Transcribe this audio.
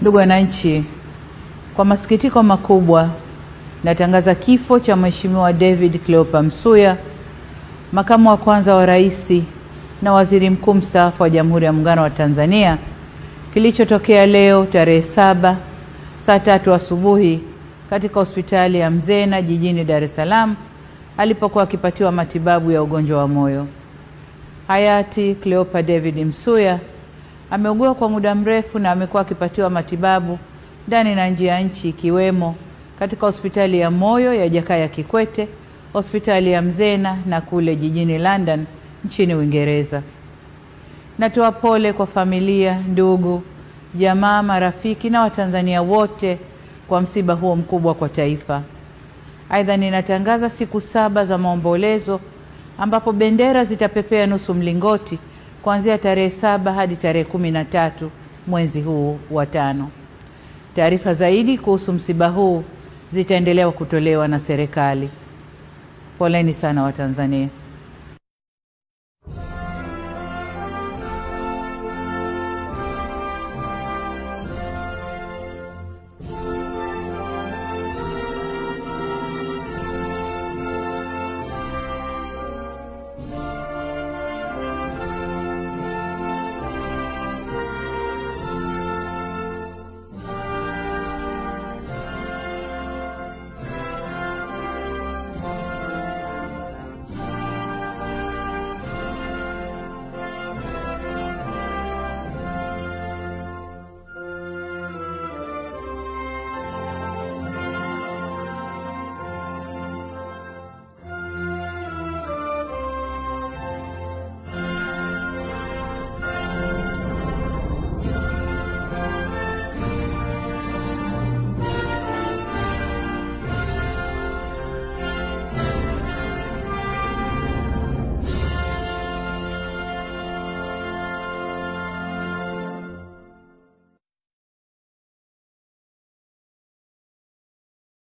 Ndugu wananchi, kwa masikitiko makubwa natangaza kifo cha Mheshimiwa David Cleopa Msuya, makamu wa kwanza wa rais na waziri mkuu mstaafu wa Jamhuri ya Muungano wa Tanzania, kilichotokea leo tarehe 7 saa 3 asubuhi katika hospitali ya Mzena jijini Dar es Salaam alipokuwa akipatiwa matibabu ya ugonjwa wa moyo. Hayati Cleopa David Msuya ameugua kwa muda mrefu na amekuwa akipatiwa matibabu ndani na nje ya nchi, ikiwemo katika hospitali ya moyo ya Jakaya Kikwete, hospitali ya Mzena na kule jijini London nchini Uingereza. Natoa pole kwa familia, ndugu, jamaa, marafiki na Watanzania wote kwa msiba huo mkubwa kwa taifa. Aidha, ninatangaza siku 7 za maombolezo ambapo bendera zitapepea nusu mlingoti kuanzia tarehe 7 hadi tarehe 13 mwezi huu wa 5. Taarifa zaidi kuhusu msiba huu zitaendelea kutolewa na serikali. Poleni sana Watanzania.